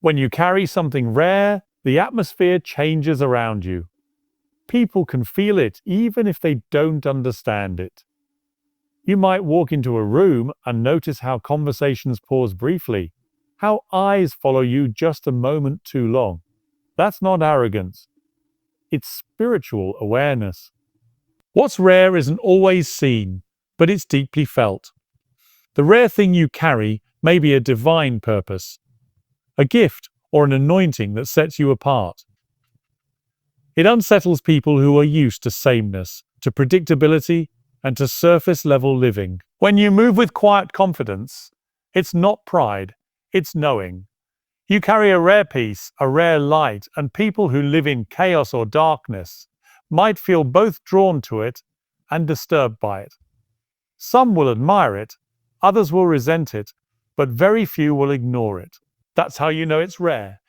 When you carry something rare, the atmosphere changes around you. People can feel it even if they don't understand it. You might walk into a room and notice how conversations pause briefly, how eyes follow you just a moment too long. That's not arrogance. It's spiritual awareness. What's rare isn't always seen, but it's deeply felt. The rare thing you carry may be a divine purpose, a gift or an anointing that sets you apart. It unsettles people who are used to sameness, to predictability, and to surface-level living. When you move with quiet confidence, it's not pride, it's knowing. You carry a rare piece, a rare light, and people who live in chaos or darkness might feel both drawn to it and disturbed by it. Some will admire it, others will resent it, but very few will ignore it. That's how you know it's rare.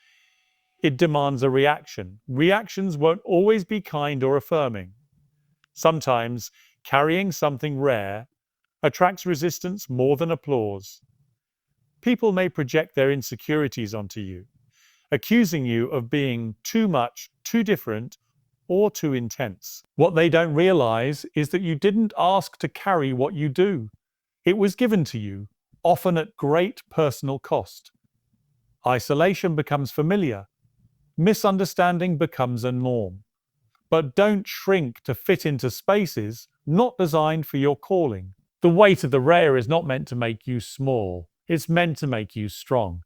It demands a reaction. Reactions won't always be kind or affirming. Sometimes carrying something rare attracts resistance more than applause. People may project their insecurities onto you, accusing you of being too much, too different, or too intense. What they don't realize is that you didn't ask to carry what you do. It was given to you, often at great personal cost. Isolation becomes familiar. Misunderstanding becomes a norm. But don't shrink to fit into spaces not designed for your calling. The weight of the rare is not meant to make you small. It's meant to make you strong.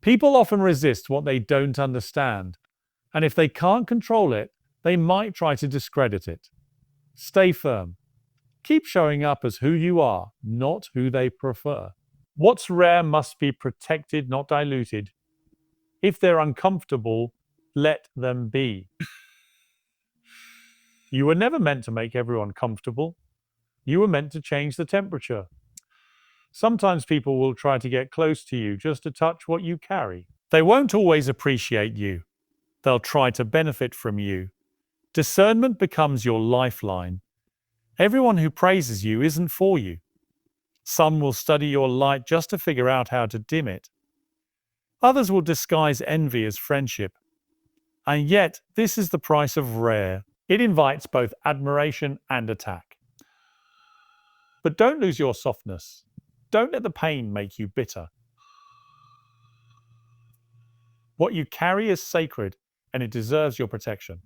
People often resist what they don't understand, and if they can't control it, they might try to discredit it. Stay firm. Keep showing up as who you are, not who they prefer. What's rare must be protected, not diluted. If they're uncomfortable, let them be. You were never meant to make everyone comfortable. You were meant to change the temperature. Sometimes people will try to get close to you just to touch what you carry. They won't always appreciate you. They'll try to benefit from you. Discernment becomes your lifeline. Everyone who praises you isn't for you. Some will study your light just to figure out how to dim it. Others will disguise envy as friendship. And yet, this is the price of rare. It invites both admiration and attack. But don't lose your softness. Don't let the pain make you bitter. What you carry is sacred, and it deserves your protection.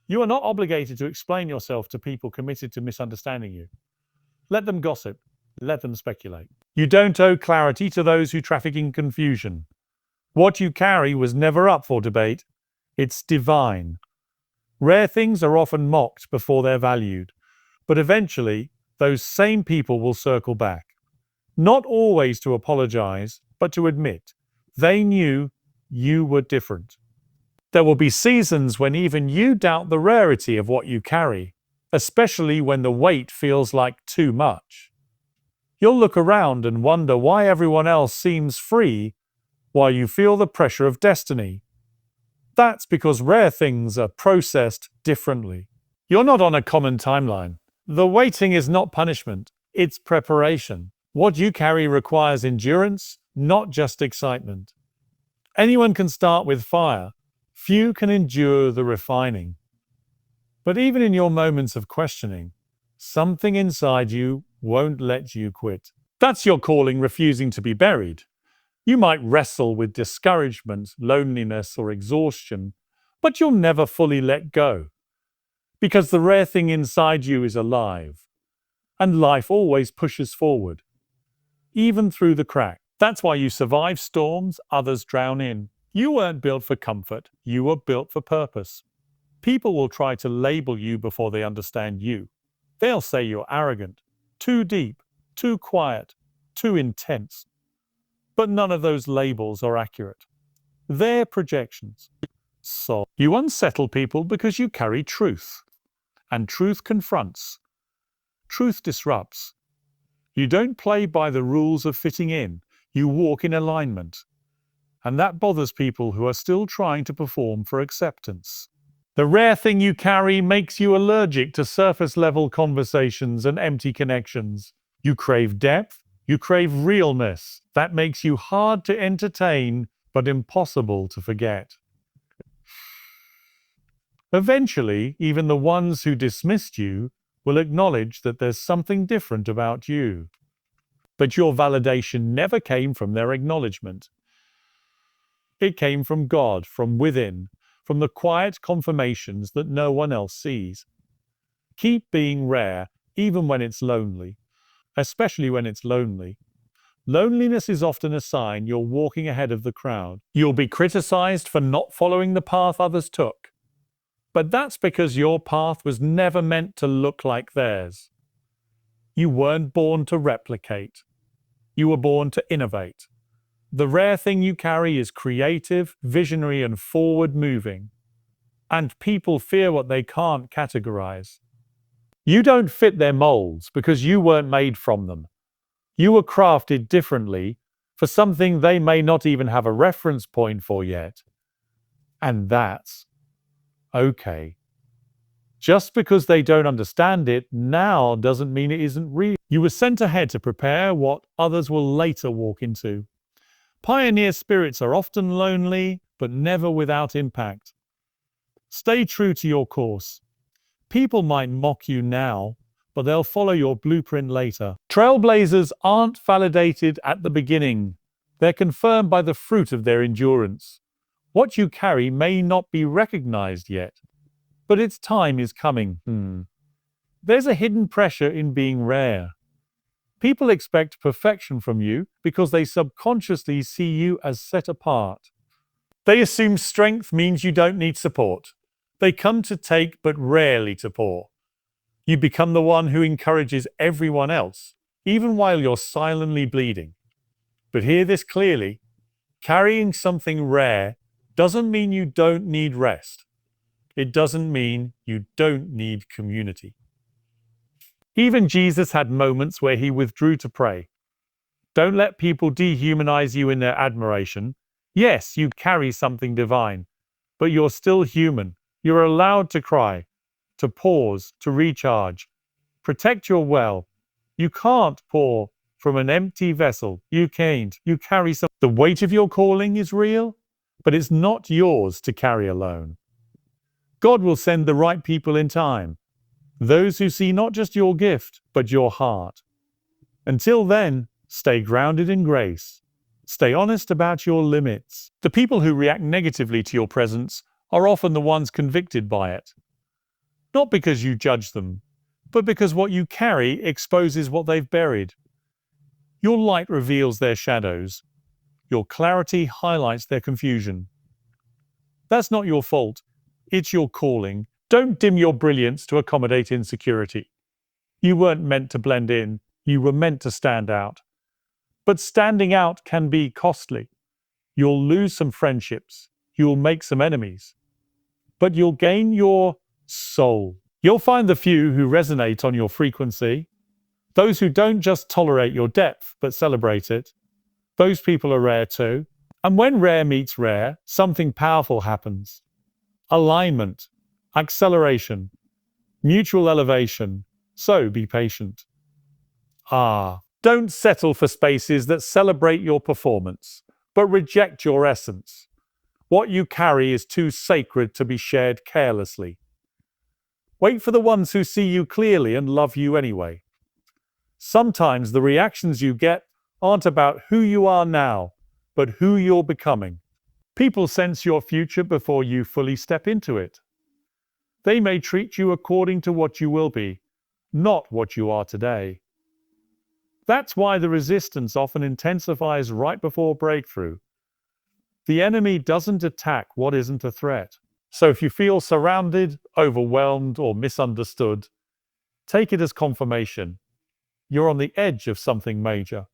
You are not obligated to explain yourself to people committed to misunderstanding you. Let them gossip. Let them speculate. You don't owe clarity to those who traffic in confusion. What you carry was never up for debate. It's divine. Rare things are often mocked before they're valued, but eventually those same people will circle back. Not always to apologize, but to admit they knew you were different. There will be seasons when even you doubt the rarity of what you carry, especially when the weight feels like too much. You'll look around and wonder why everyone else seems free while you feel the pressure of destiny. That's because rare things are processed differently. You're not on a common timeline. The waiting is not punishment, it's preparation. What you carry requires endurance, not just excitement. Anyone can start with fire. Few can endure the refining. But even in your moments of questioning, something inside you won't let you quit. That's your calling refusing to be buried. You might wrestle with discouragement, loneliness, or exhaustion, but you'll never fully let go. Because the rare thing inside you is alive. And life always pushes forward, even through the crack. That's why you survive storms others drown in. You weren't built for comfort, you were built for purpose. People will try to label you before they understand you. They'll say you're arrogant, too deep, too quiet, too intense. But none of those labels are accurate. They're projections. So you unsettle people because you carry truth. And truth confronts. Truth disrupts. You don't play by the rules of fitting in. You walk in alignment. And that bothers people who are still trying to perform for acceptance. The rare thing you carry makes you allergic to surface-level conversations and empty connections. You crave depth, You crave realness. That makes you hard to entertain, but impossible to forget. Eventually, even the ones who dismissed you will acknowledge that there's something different about you. But your validation never came from their acknowledgement. It came from God, from within, from the quiet confirmations that no one else sees. Keep being rare, even when it's lonely, especially when it's lonely. Loneliness is often a sign you're walking ahead of the crowd. You'll be criticized for not following the path others took. But that's because your path was never meant to look like theirs. You weren't born to replicate. You were born to innovate. The rare thing you carry is creative, visionary, and forward-moving. And people fear what they can't categorize. You don't fit their molds because you weren't made from them. You were crafted differently for something they may not even have a reference point for yet. And that's okay. Just because they don't understand it now doesn't mean it isn't real. You were sent ahead to prepare what others will later walk into. Pioneer spirits are often lonely, but never without impact. Stay true to your course. People might mock you now, but they'll follow your blueprint later. Trailblazers aren't validated at the beginning. They're confirmed by the fruit of their endurance. What you carry may not be recognized yet, but its time is coming. There's a hidden pressure in being rare. People expect perfection from you because they subconsciously see you as set apart. They assume strength means you don't need support. They come to take but rarely to pour. You become the one who encourages everyone else, even while you're silently bleeding. But hear this clearly. Carrying something rare doesn't mean you don't need rest. It doesn't mean you don't need community. Even Jesus had moments where he withdrew to pray. Don't let people dehumanize you in their admiration. Yes, you carry something divine, but you're still human. You're allowed to cry, to pause, to recharge. Protect your well. You can't pour from an empty vessel. You can't. You carry some. The weight of your calling is real, but it's not yours to carry alone. God will send the right people in time. Those who see not just your gift, but your heart. Until then, stay grounded in grace. Stay honest about your limits. The people who react negatively to your presence are often the ones convicted by it. Not because you judge them, but because what you carry exposes what they've buried. Your light reveals their shadows. Your clarity highlights their confusion. That's not your fault. It's your calling. Don't dim your brilliance to accommodate insecurity. You weren't meant to blend in. You were meant to stand out. But standing out can be costly. You'll lose some friendships. You'll make some enemies. But you'll gain your soul. You'll find the few who resonate on your frequency. Those who don't just tolerate your depth, but celebrate it. Those people are rare too. And when rare meets rare, something powerful happens. Alignment, acceleration, mutual elevation. So be patient. Don't settle for spaces that celebrate your performance, but reject your essence. What you carry is too sacred to be shared carelessly. Wait for the ones who see you clearly and love you anyway. Sometimes the reactions you get aren't about who you are now, but who you're becoming. People sense your future before you fully step into it. They may treat you according to what you will be, not what you are today. That's why the resistance often intensifies right before breakthrough. The enemy doesn't attack what isn't a threat. So if you feel surrounded, overwhelmed, or misunderstood, take it as confirmation. You're on the edge of something major.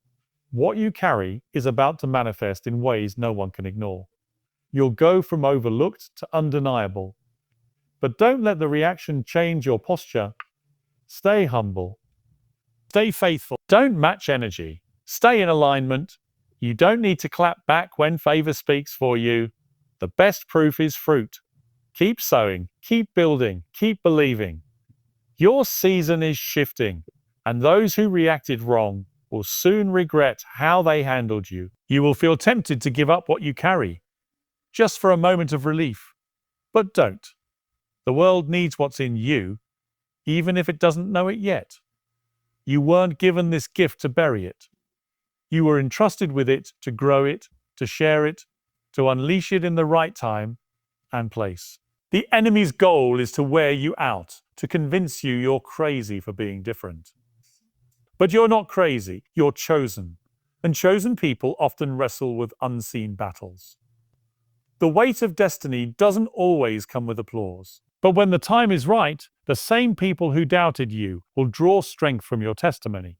What you carry is about to manifest in ways no one can ignore. You'll go from overlooked to undeniable. But don't let the reaction change your posture. Stay humble. Stay faithful. Don't match energy. Stay in alignment. You don't need to clap back when favor speaks for you. The best proof is fruit. Keep sowing, keep building, keep believing. Your season is shifting, and those who reacted wrong will soon regret how they handled you. You will feel tempted to give up what you carry, just for a moment of relief. But don't. The world needs what's in you, even if it doesn't know it yet. You weren't given this gift to bury it. You were entrusted with it to grow it, to share it, to unleash it in the right time and place. The enemy's goal is to wear you out, to convince you you're crazy for being different. But you're not crazy, you're chosen. And chosen people often wrestle with unseen battles. The weight of destiny doesn't always come with applause. But when the time is right, the same people who doubted you will draw strength from your testimony.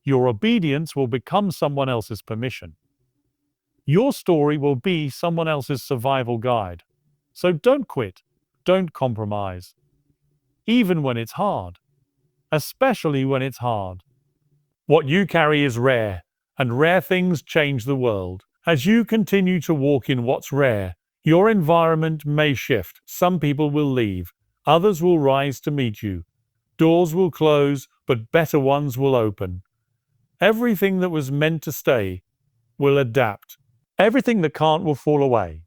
Your obedience will become someone else's permission. Your story will be someone else's survival guide. So don't quit. Don't compromise. Even when it's hard. Especially when it's hard. What you carry is rare, and rare things change the world. As you continue to walk in what's rare, your environment may shift. Some people will leave. Others will rise to meet you. Doors will close, but better ones will open. Everything that was meant to stay will adapt. Everything that can't will fall away.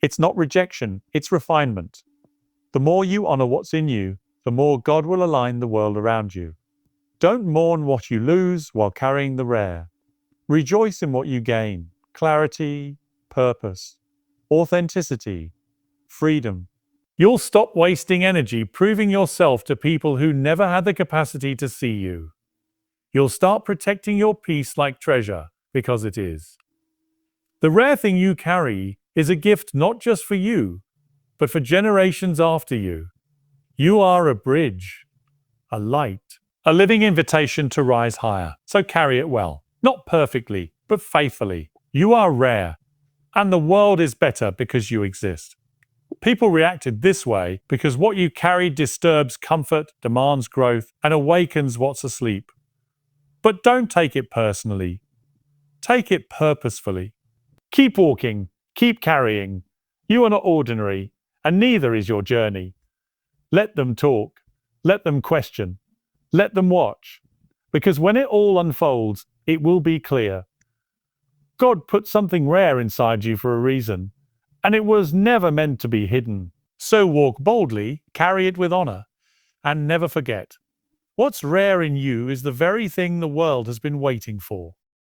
It's not rejection, it's refinement. The more you honor what's in you, the more God will align the world around you. Don't mourn what you lose while carrying the rare. Rejoice in what you gain. Clarity, purpose, authenticity, freedom. You'll stop wasting energy proving yourself to people who never had the capacity to see you. You'll start protecting your peace like treasure, because it is. The rare thing you carry is a gift not just for you, but for generations after you. You are a bridge, a light, a living invitation to rise higher. So carry it well, not perfectly, but faithfully. You are rare, and the world is better because you exist. People reacted this way because what you carry disturbs comfort, demands growth, and awakens what's asleep. But don't take it personally. Take it purposefully. Keep walking, keep carrying. You are not ordinary, and neither is your journey. Let them talk. Let them question. Let them watch. Because when it all unfolds, it will be clear. God put something rare inside you for a reason, and it was never meant to be hidden. So walk boldly, carry it with honor, and never forget. What's rare in you is the very thing the world has been waiting for.